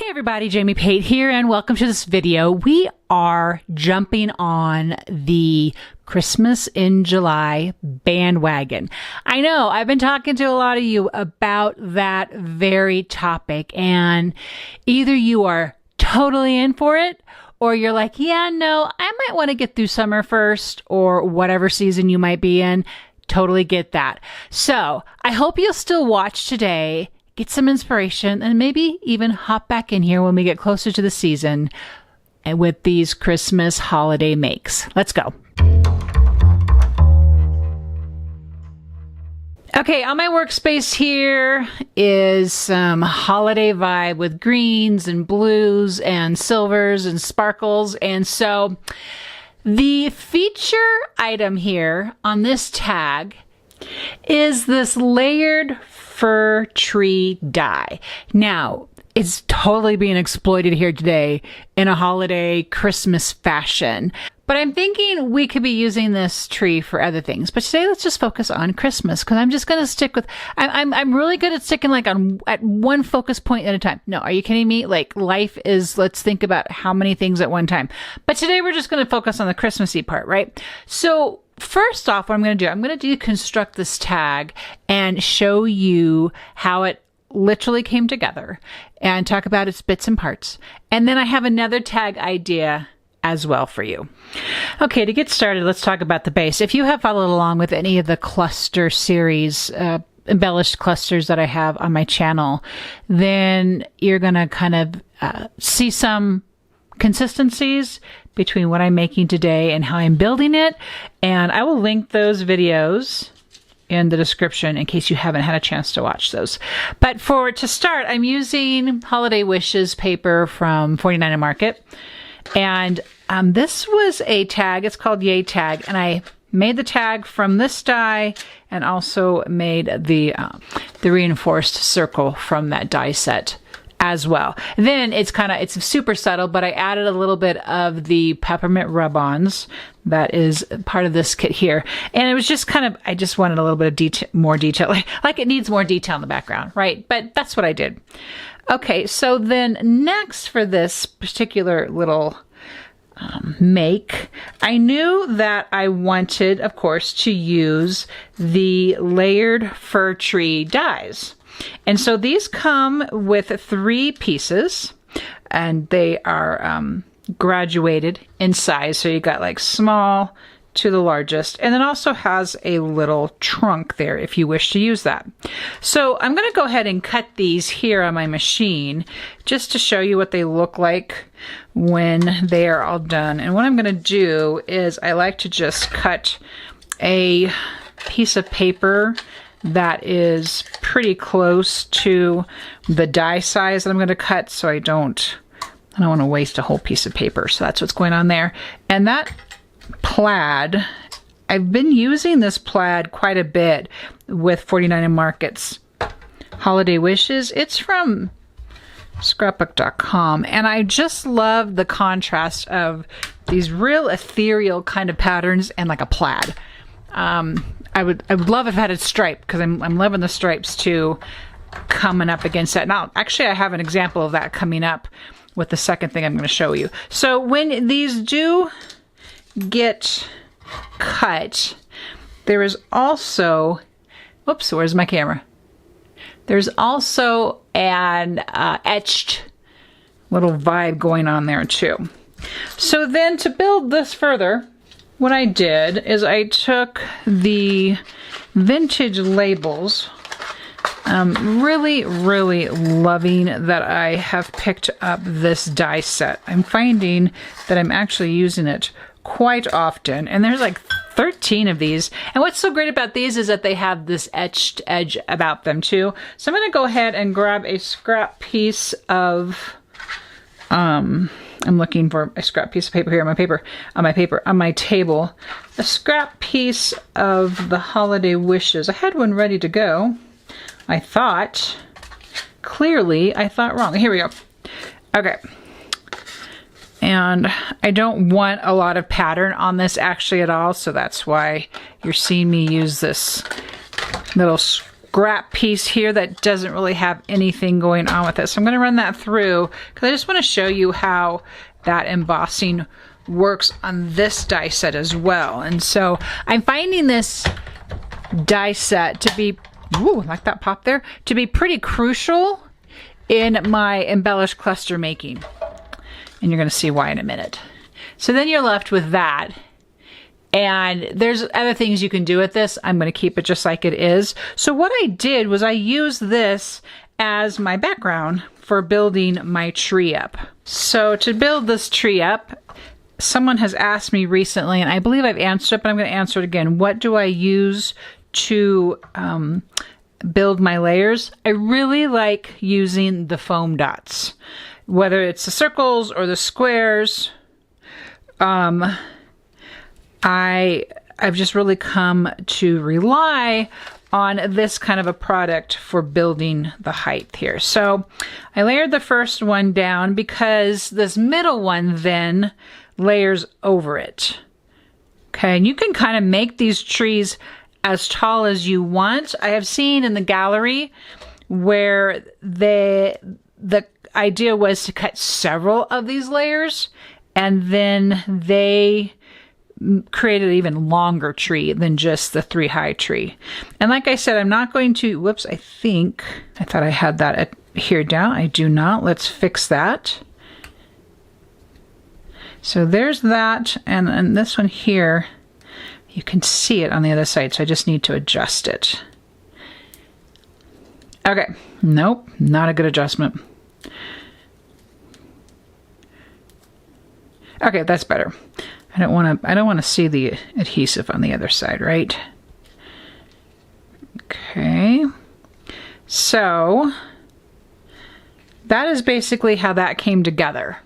Everybody, Jamie Pate here, and welcome to this video. We are jumping on the Christmas in July bandwagon. I know I've been talking to a lot of you about that very topic, and either you are totally in for it, or you're like, yeah, no, I might want to get through summer first, or whatever season you might be in. Totally get that. So I hope you'll still watch today, get some inspiration, and maybe even hop back in here when we get closer to the season and with these Christmas holiday makes. Let's go. Okay, on my workspace here is some holiday vibe with greens and blues and silvers and sparkles. And so the feature item here on this tag is this layered fir tree die. Now, it's totally being exploited here today in a holiday Christmas fashion. But I'm thinking we could be using this tree for other things. But today, let's just focus on Christmas, because I'm just going to stick with, I'm really good at sticking at one focus point at a time. No, are you kidding me? Like, life is, let's think about how many things at one time. But today we're just going to focus on the Christmassy part, right? So first off, what I'm going to do, I'm going to deconstruct this tag and show you how it literally came together and talk about its bits and parts. And then I have another tag idea as well for you. Okay, to get started, let's talk about the base. If you have followed along with any of the cluster series, embellished clusters that I have on my channel, then you're going to kind of see some consistencies between what I'm making today and how I'm building it. And I will link those videos in the description in case you haven't had a chance to watch those. But to start, I'm using Holiday Wishes paper from 49 Market. And this was a tag. It's called Yay Tag. And I made the tag from this die and also made the reinforced circle from that die set as well. Then it's super subtle, but I added a little bit of the peppermint rub-ons that is part of this kit here. And it was just I just wanted a little bit of more detail, like it needs more detail in the background, right? But that's what I did. Okay, so then next for this particular little make, I knew that I wanted, of course, to use the layered fir tree dies. And so these come with 3 pieces, and they are graduated in size. So you got like small to the largest, and then also has a little trunk there if you wish to use that. So I'm going to go ahead and cut these here on my machine just to show you what they look like when they are all done. And what I'm going to do is I like to just cut a piece of paper that is pretty close to the die size that I'm going to cut, so I don't want to waste a whole piece of paper. So that's what's going on there. And that plaid, I've been using this plaid quite a bit with 49 Market's Holiday Wishes. It's from ScrapbookCom, and I just love the contrast of these real ethereal kind of patterns and like a plaid. I would love if it had a stripe, because I'm loving the stripes too coming up against that. Now, actually, I have an example of that coming up with the second thing I'm going to show you. So when these do get cut, there is also, whoops, where's my camera? There's also an etched little vibe going on there too. So then to build this further, what I did is I took the vintage labels. Really loving that I have picked up this die set. I'm finding that I'm actually using it quite often, and there's like 13 of these. And what's so great about these is that they have this etched edge about them too. So I'm going to go ahead and grab a scrap piece of I'm looking for a scrap piece of paper here on my table. A scrap piece of the Holiday Wishes. I had one ready to go. I thought wrong. Here we go. Okay. And I don't want a lot of pattern on this actually at all, so that's why you're seeing me use this little scrap piece here that doesn't really have anything going on with it. So I'm going to run that through because I just want to show you how that embossing works on this die set as well. And so I'm finding this die set to be, ooh, like that pop there, to be pretty crucial in my embellished cluster making. And you're going to see why in a minute. So then you're left with that. And there's other things you can do with this. I'm going to keep it just like it is. So what I did was I used this as my background for building my tree up. So to build this tree up, someone has asked me recently, and I believe I've answered it, but I'm going to answer it again. What do I use to build my layers? I really like using the foam dots, whether it's the circles or the squares. I've just really come to rely on this kind of a product for building the height here. So I layered the first one down because this middle one then layers over it. Okay, and you can kind of make these trees as tall as you want. I have seen in the gallery where the idea was to cut several of these layers, and then they created an even longer tree than just the 3-high tree. And like I said, I'm not going to, whoops, I thought I had that here down. I do not. Let's fix that. So there's that, and this one here, you can see it on the other side, so I just need to adjust it. Okay, nope, not a good adjustment. Okay, that's better. I don't want to see the adhesive on the other side, right? Okay. So that is basically how that came together.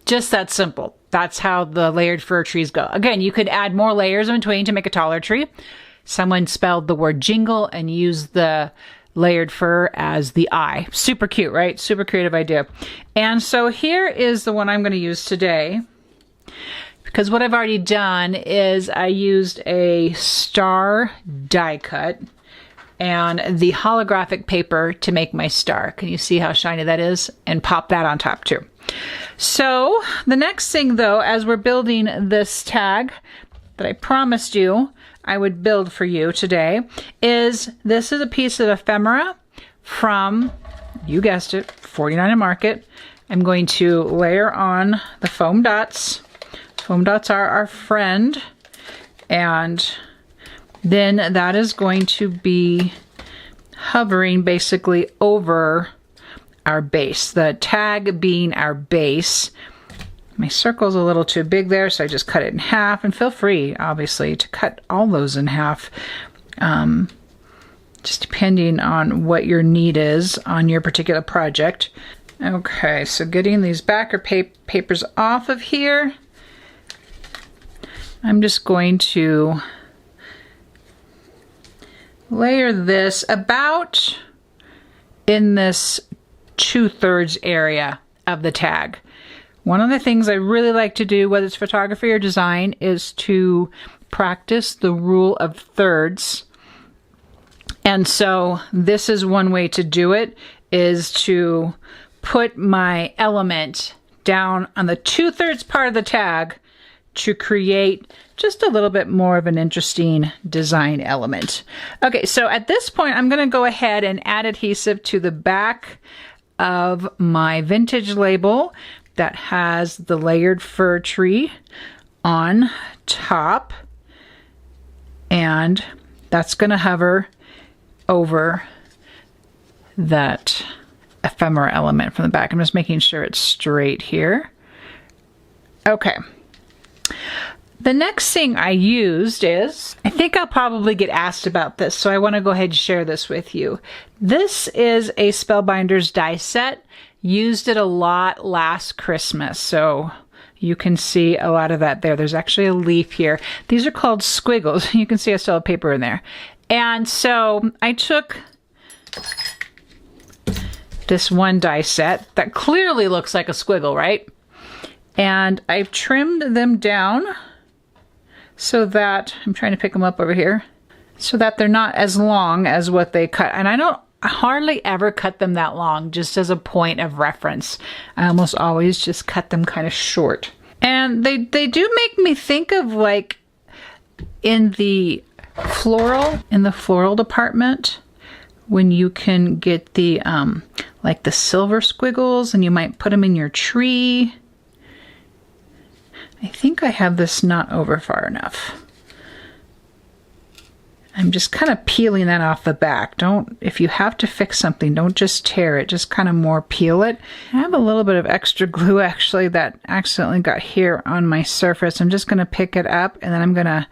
Just that simple. That's how the layered fir trees go. Again, you could add more layers in between to make a taller tree. Someone spelled the word jingle and used the layered fir as the I. Super cute, right? Super creative idea. And so here is the one I'm going to use today. Because what I've already done is I used a star die cut and the holographic paper to make my star. Can you see how shiny that is? And pop that on top too. So the next thing though, as we're building this tag that I promised you I would build for you today, is this is a piece of ephemera from, you guessed it, 49 and Market. I'm going to layer on the foam dots. Foam dots are our friend, and then that is going to be hovering basically over our base, the tag being our base. My circle's a little too big there, so I just cut it in half, and feel free, obviously, to cut all those in half, just depending on what your need is on your particular project. Okay, so getting these backer papers off of here, I'm just going to layer this about in this 2/3 area of the tag. One of the things I really like to do, whether it's photography or design, is to practice the rule of thirds. And so this is one way to do it, is to put my element down on the 2/3 part of the tag to create just a little bit more of an interesting design element. Okay, so at this point, I'm gonna go ahead and add adhesive to the back of my vintage label that has the layered fir tree on top. And that's gonna hover over that ephemera element from the back. I'm just making sure it's straight here. Okay. The next thing I used is, I think I'll probably get asked about this, so I want to go ahead and share this with you. This is a Spellbinders die set. Used it a lot last Christmas, so you can see a lot of that there. There's actually a leaf here. These are called squiggles. You can see I still have paper in there. And so I took this one die set that clearly looks like a squiggle, right? And I've trimmed them down so that, I'm trying to pick them up over here. so that they're not as long as what they cut. And I don't hardly ever cut them that long, just as a point of reference. I almost always just cut them kind of short. And they do make me think of, like, in the floral department, when you can get the like the silver squiggles and you might put them in your tree. I think I have this not over far enough. I'm just kind of peeling that off the back. If you have to fix something, don't just tear it, just kind of more peel it. I have a little bit of extra glue actually that accidentally got here on my surface. I'm just going to pick it up and then I'm going to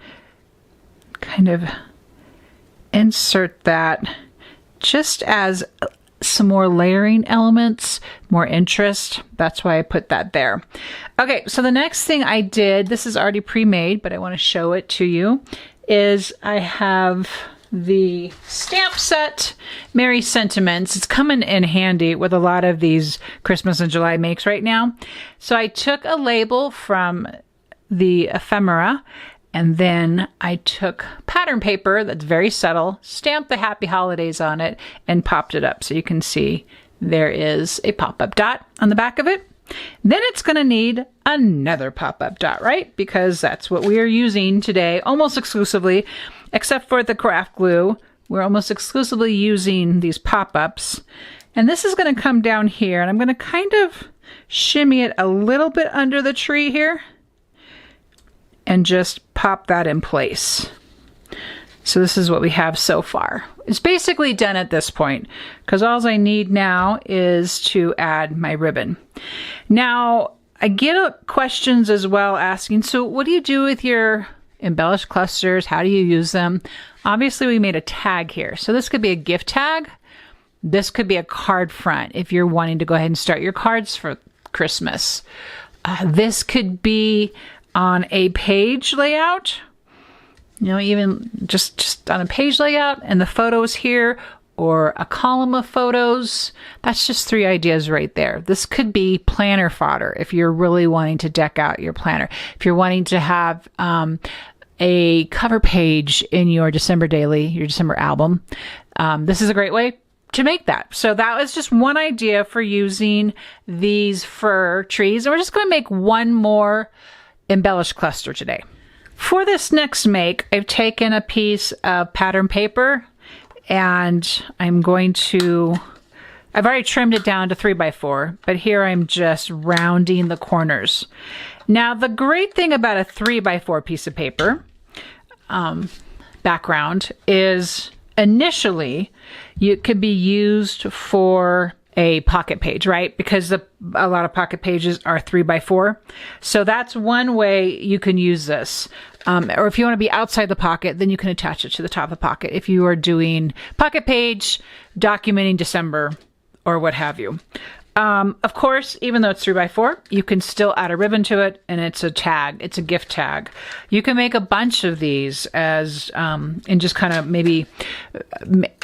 kind of insert that just as some more layering elements, more interest. That's why I put that there. Okay, so the next thing I did, this is already pre-made, but I want to show it to you, is I have the stamp set, Merry Sentiments. It's coming in handy with a lot of these Christmas in July makes right now. So I took a label from the ephemera, and then I took pattern paper that's very subtle, stamped the Happy Holidays on it, and popped it up. So you can see there is a pop-up dot on the back of it. Then it's going to need another pop-up dot, right? Because that's what we are using today, almost exclusively, except for the craft glue. We're almost exclusively using these pop-ups. And this is going to come down here, and I'm going to kind of shimmy it a little bit under the tree here and just pop that in place. So this is what we have so far. It's basically done at this point, because all I need now is to add my ribbon. Now, I get questions as well asking, so what do you do with your embellished clusters? How do you use them? Obviously, we made a tag here. So this could be a gift tag. This could be a card front if you're wanting to go ahead and start your cards for Christmas. This could be on a page layout, you know, even just on a page layout and the photos here, or a column of photos. That's just 3 ideas right there. This could be planner fodder if you're really wanting to deck out your planner. If you're wanting to have a cover page in your December daily, your December album, this is a great way to make that. So that was just one idea for using these fir trees. And we're just going to make one more embellished cluster today. For this next make, I've taken a piece of pattern paper and I've already trimmed it down to 3x4, but here I'm just rounding the corners. Now, the great thing about a 3x4 piece of paper background is initially it could be used for a pocket page, right? Because a lot of pocket pages are 3x4. So that's one way you can use this. Or if you want to be outside the pocket, then you can attach it to the top of the pocket if you are doing pocket page, documenting December, or what have you. Of course, even though it's 3x4, you can still add a ribbon to it, and it's a tag. It's a gift tag. You can make a bunch of these as, and just kind of maybe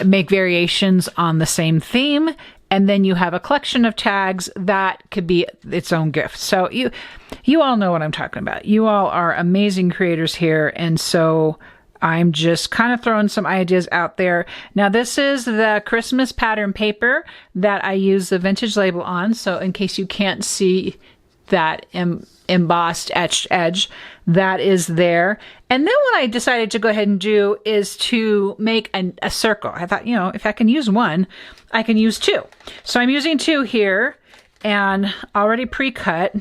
make variations on the same theme. And then you have a collection of tags that could be its own gift. So you all know what I'm talking about. You all are amazing creators here. And so I'm just kind of throwing some ideas out there. Now, this is the Christmas pattern paper that I use the vintage label on. So in case you can't see that embossed etched edge, that is there. And then what I decided to go ahead and do is to make a circle. I thought, you know, if I can use one, I can use 2. So I'm using 2 here and already pre-cut.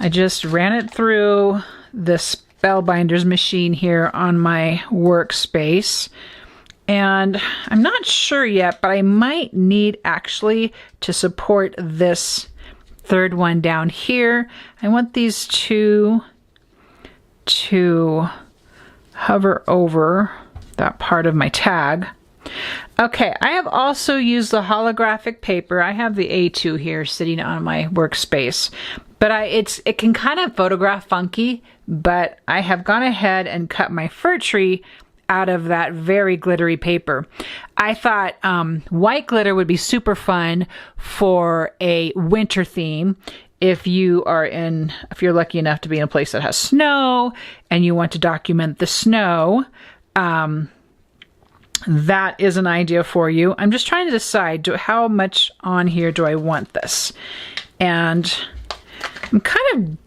I just ran it through the Spellbinders machine here on my workspace. And I'm not sure yet, but I might need actually to support this third one down here. I want these 2 to hover over that part of my tag. Okay, I have also used the holographic paper. I have the A2 here sitting on my workspace, but it can kind of photograph funky, but I have gone ahead and cut my fir tree out of that very glittery paper. I thought white glitter would be super fun for a winter theme. If you're lucky enough to be in a place that has snow and you want to document the snow, that is an idea for you. I'm just trying to decide how much on here do I want this. And I'm kind of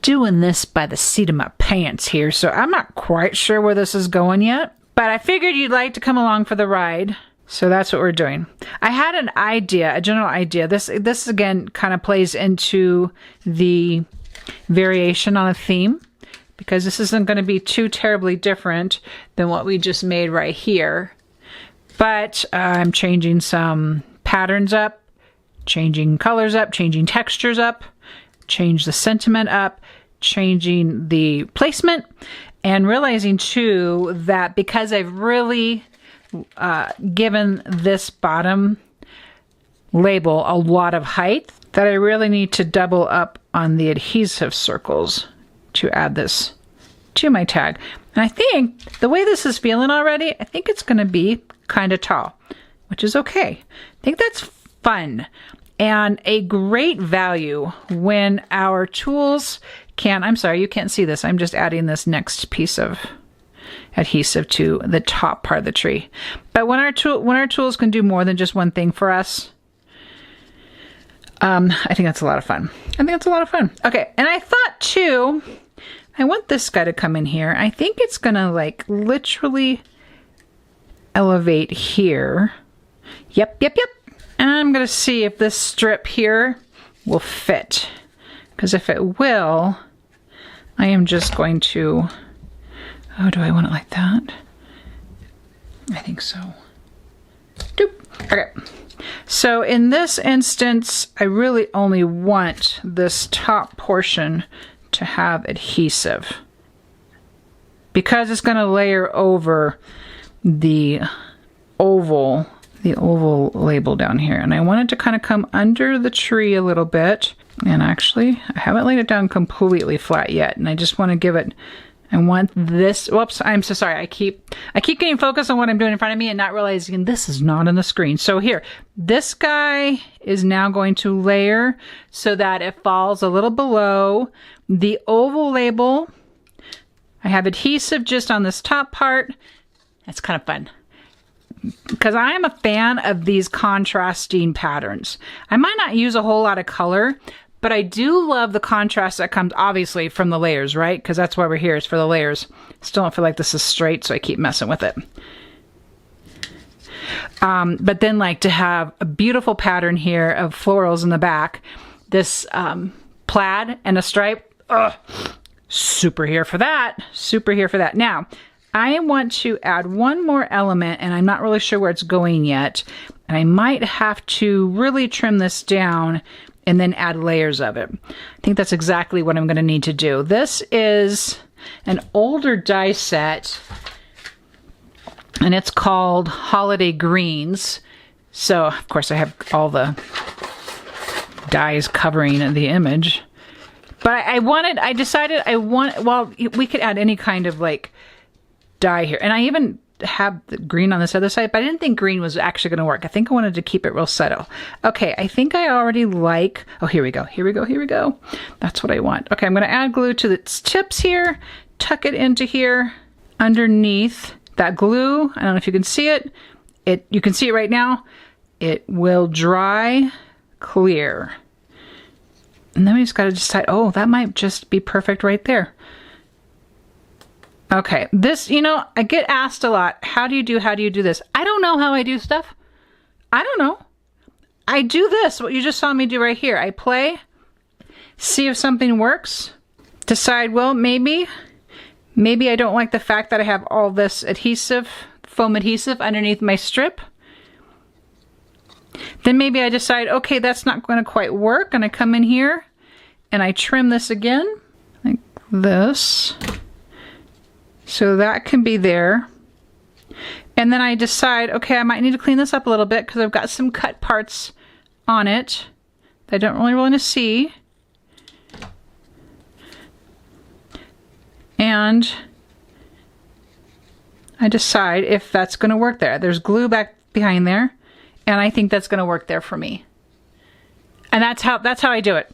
doing this by the seat of my pants here, so I'm not quite sure where this is going yet. But I figured you'd like to come along for the ride. So that's what we're doing. I had an idea, a general idea. This again kind of plays into the variation on a theme, because this isn't going to be too terribly different than what we just made right here. But I'm changing some patterns up, changing colors up, changing textures up, change the sentiment up, changing the placement, and realizing too that because I've really given this bottom label a lot of height, that I really need to double up on the adhesive circles to add this to my tag. And I think the way this is feeling already, I think it's going to be kind of tall, which is okay. I think that's fun and a great value when our tools can, I'm sorry, you can't see this. I'm just adding this next piece of adhesive to the top part of the tree. But when our tools can do more than just one thing for us, I think that's a lot of fun. Okay, and I thought too, I want this guy to come in here. I think it's gonna like literally elevate here. Yep. And I'm gonna see if this strip here will fit. Because if it will, I am just going to, oh, do I want it like that? I think so. Doop. Okay. So in this instance, I really only want this top portion to have adhesive, because it's going to layer over the oval label down here. And I want it to kind of come under the tree a little bit. And actually, I haven't laid it down completely flat yet. And I just want to give it, I want this, whoops, I'm so sorry. I keep getting focused on what I'm doing in front of me and not realizing this is not on the screen. So here, this guy is now going to layer so that it falls a little below the oval label. I have adhesive just on this top part. That's kind of fun, because I am a fan of these contrasting patterns. I might not use a whole lot of color, but I do love the contrast that comes obviously from the layers, right? Because that's why we're here, is for the layers. Still don't feel like this is straight, so I keep messing with it. But then like to have a beautiful pattern here of florals in the back, this plaid and a stripe, super here for that, super here for that. Now, I want to add one more element, and I'm not really sure where it's going yet. And I might have to really trim this down and then add layers of it. I think that's exactly what I'm going to need to do. This is an older die set, and it's called Holiday Greens. So, of course, I have all the dies covering the image. But I decided well, we could add any kind of like die here. And I even have the green on this other side, but I didn't think green was actually going to work. I think I wanted to keep it real subtle. Okay, I think I already like, oh, here we go. That's what I want. Okay, I'm going to add glue to the tips here, tuck it into here underneath that glue. I don't know if you can see it. You can see it right now. It will dry clear. And then we just got to decide, oh, that might just be perfect right there. Okay, this, I get asked a lot, how do you do this? I don't know how I do stuff. I don't know. I do this, what you just saw me do right here. I play, see if something works, decide, well, maybe I don't like the fact that I have all this adhesive, foam adhesive underneath my strip. Then maybe I decide, okay, that's not going to quite work, and I come in here and I trim this again, like this. So that can be there. And then I decide, okay, I might need to clean this up a little bit because I've got some cut parts on it that I don't really want to see. And I decide if that's going to work there. There's glue back behind there, and I think that's going to work there for me. And that's how I do it.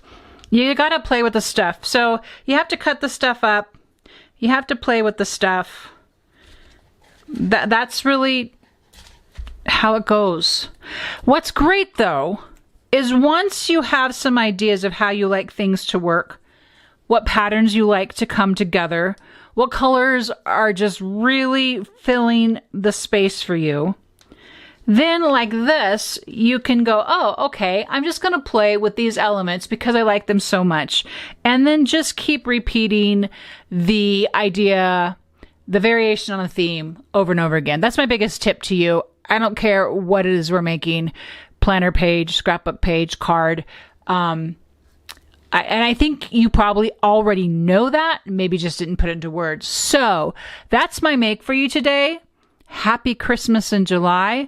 You got to play with the stuff. So you have to cut the stuff up. You have to play with the stuff. That's really how it goes. What's great though is once you have some ideas of how you like things to work, what patterns you like to come together, what colors are just really filling the space for you, then like this, you can go, oh, okay, I'm just going to play with these elements because I like them so much. And then just keep repeating the idea, the variation on a theme over and over again. That's my biggest tip to you. I don't care what it is we're making, planner page, scrapbook page, card. And I think you probably already know that, maybe just didn't put it into words. So that's my make for you today. Happy Christmas in July.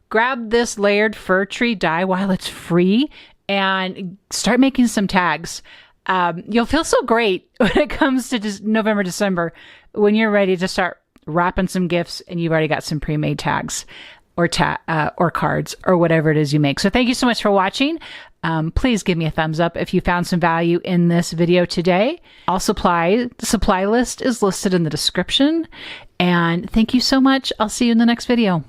Grab this layered fir tree die while it's free and start making some tags. You'll feel so great when it comes to just November, December, when you're ready to start wrapping some gifts and you've already got some pre-made tags or cards or whatever it is you make. So thank you so much for watching. Please give me a thumbs up if you found some value in this video today. The supply list is listed in the description. And thank you so much. I'll see you in the next video.